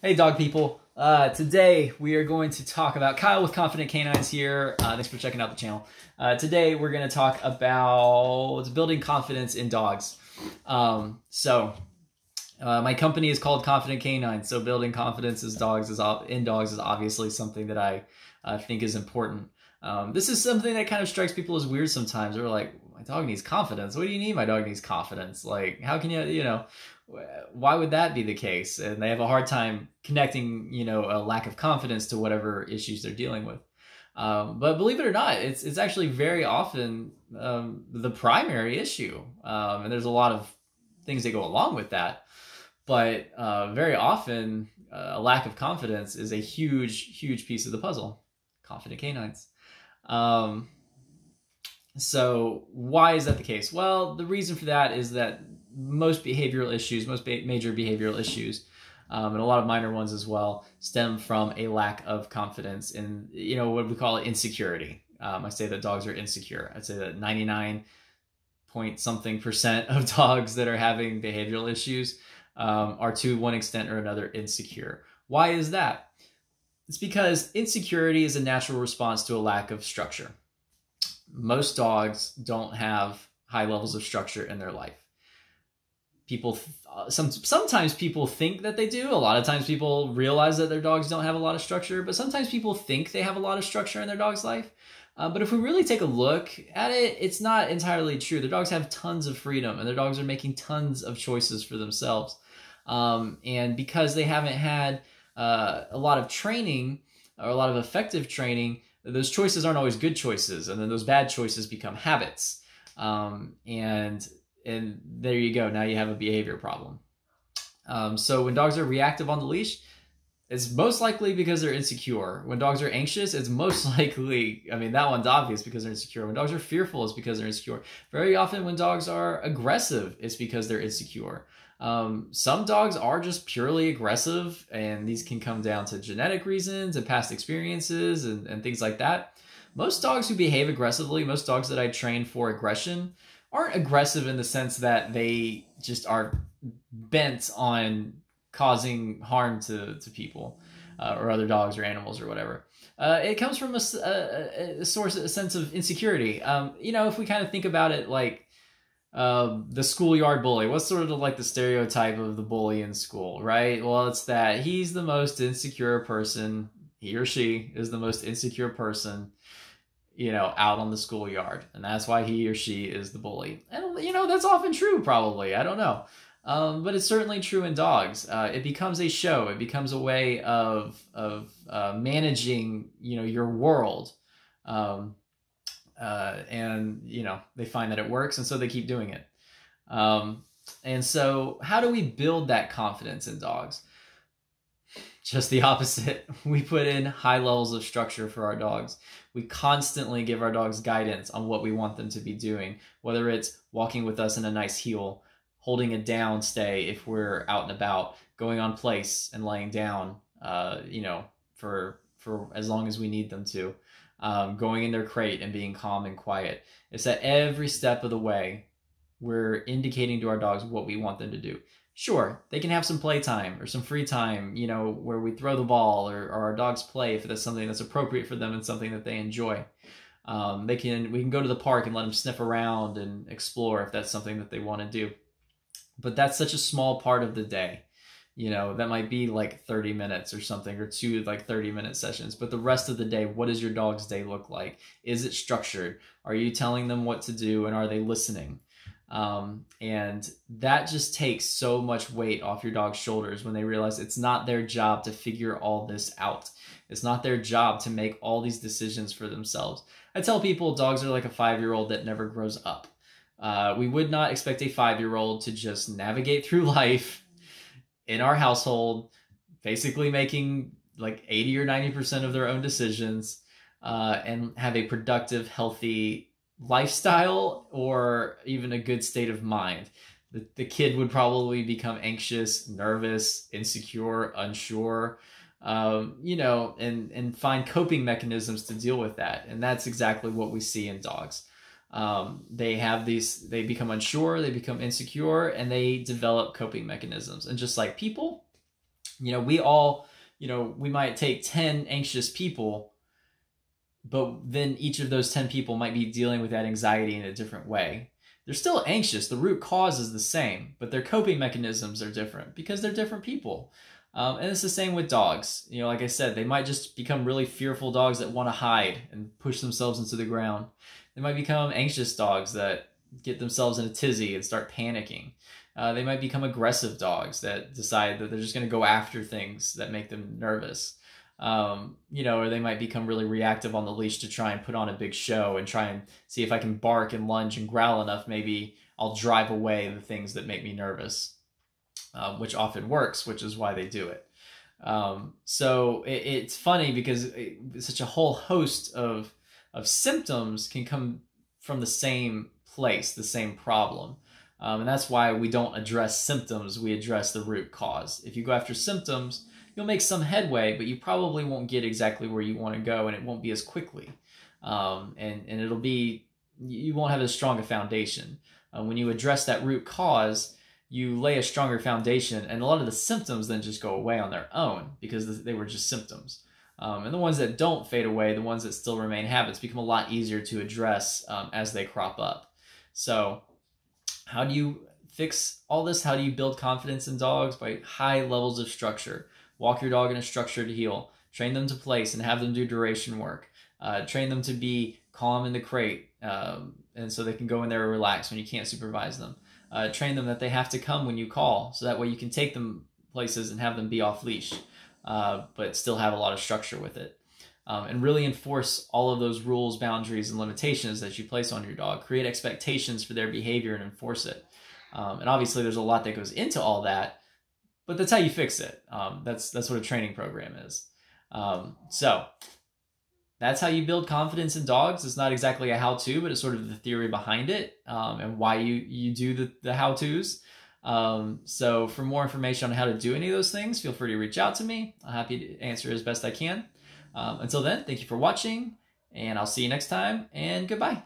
Hey dog people, today we are going to talk about Kyle with Confident Canines here. Thanks for checking out the channel. Today we're going to talk about building confidence in dogs. My company is called Confident Canines, so building confidence in dogs is obviously something that I think is important. This is something that kind of strikes people as weird sometimes. They're like, my dog needs confidence. What do you mean my dog needs confidence? Like, how can you, why would that be the case? And they have a hard time connecting, a lack of confidence to whatever issues they're dealing with. But believe it or not, it's actually very often the primary issue. And there's a lot of things that go along with that. But very often, a lack of confidence is a huge, huge piece of the puzzle. Confident canines. So why is that the case? Well, the reason for that is that most behavioral issues, major behavioral issues, and a lot of minor ones as well, stem from a lack of confidence in, what we call insecurity. I say that dogs are insecure. I'd say that 99 point something % of dogs that are having behavioral issues are to one extent or another insecure. Why is that? It's because insecurity is a natural response to a lack of structure. Most dogs don't have high levels of structure in their life. Sometimes people think that they do. A lot of times people realize that their dogs don't have a lot of structure, but sometimes people think they have a lot of structure in their dog's life. But if we really take a look at it, it's not entirely true. Their dogs have tons of freedom, and their dogs are making tons of choices for themselves. And because they haven't had a lot of training or a lot of effective training, those choices aren't always good choices, and then those bad choices become habits. And there you go. Now you have a behavior problem. So when dogs are reactive on the leash, it's most likely because they're insecure. When dogs are anxious, it's most likely, that one's obvious because they're insecure. When dogs are fearful, it's because they're insecure. Very often when dogs are aggressive, it's because they're insecure. Some dogs are just purely aggressive, and these can come down to genetic reasons and past experiences and things like that. Most dogs who behave aggressively, most dogs that I train for aggression, aren't aggressive in the sense that they just are bent on causing harm to people or other dogs or animals or whatever. It comes from a sense of insecurity. If we kind of think about it like the schoolyard bully, what's sort of like the stereotype of the bully in school, right? Well, it's that he's the most insecure person, he or she is the most insecure person, out on the schoolyard. And that's why he or she is the bully. And, that's often true, probably. I don't know. But it's certainly true in dogs. It becomes a show. It becomes a way of managing, your world. And, they find that it works, and so they keep doing it. And so how do we build that confidence in dogs? Just the opposite. We put in high levels of structure for our dogs. We constantly give our dogs guidance on what we want them to be doing, whether it's walking with us in a nice heel, holding a down stay if we're out and about, going on place and laying down, for as long as we need them to, going in their crate and being calm and quiet. It's that every step of the way, we're indicating to our dogs what we want them to do. Sure, they can have some playtime or some free time, where we throw the ball or our dogs play if that's something that's appropriate for them and something that they enjoy. We can go to the park and let them sniff around and explore if that's something that they want to do. But that's such a small part of the day. That might be like 30 minutes or something, or 2 like 30-minute sessions. But the rest of the day, what does your dog's day look like? Is it structured? Are you telling them what to do, and are they listening? And that just takes so much weight off your dog's shoulders when they realize it's not their job to figure all this out. It's not their job to make all these decisions for themselves. I tell people dogs are like a 5-year-old that never grows up. We would not expect a 5-year-old to just navigate through life in our household, basically making like 80 or 90% of their own decisions, and have a productive, healthy lifestyle or even a good state of mind. The kid would probably become anxious, nervous, insecure, unsure, and find coping mechanisms to deal with that. And that's exactly what we see in dogs. They become unsure, they become insecure, and they develop coping mechanisms. And just like people, We all, we might take 10 anxious people, but then each of those 10 people might be dealing with that anxiety in a different way. They're still anxious. The root cause is the same, but their coping mechanisms are different because they're different people. And it's the same with dogs. Like I said, they might just become really fearful dogs that want to hide and push themselves into the ground. They might become anxious dogs that get themselves in a tizzy and start panicking. They might become aggressive dogs that decide that they're just going to go after things that make them nervous. Or they might become really reactive on the leash to try and put on a big show and try and see if I can bark and lunge and growl enough. Maybe I'll drive away the things that make me nervous, which often works, which is why they do it. So it's funny because such a whole host of symptoms can come from the same place, the same problem. And that's why we don't address symptoms, we address the root cause. If you go after symptoms, you'll make some headway, but you probably won't get exactly where you want to go, and it won't be as quickly. And you won't have as strong a foundation. When you address that root cause, you lay a stronger foundation, and a lot of the symptoms then just go away on their own because they were just symptoms. And the ones that don't fade away, the ones that still remain habits, become a lot easier to address as they crop up. So how do you fix all this? How do you build confidence in dogs? By high levels of structure. Walk your dog in a structured heel. Train them to place and have them do duration work. Train them to be calm in the crate, and so they can go in there and relax when you can't supervise them. Train them that they have to come when you call, so that way you can take them places and have them be off leash, but still have a lot of structure with it. And really enforce all of those rules, boundaries, and limitations that you place on your dog. Create expectations for their behavior and enforce it. And obviously there's a lot that goes into all that, but that's how you fix it. That's what a training program is. So that's how you build confidence in dogs. It's not exactly a how-to, but it's sort of the theory behind it, and why you do the how-tos. So for more information on how to do any of those things, feel free to reach out to me. I'm happy to answer as best I can. Until then, thank you for watching, and I'll see you next time, and goodbye.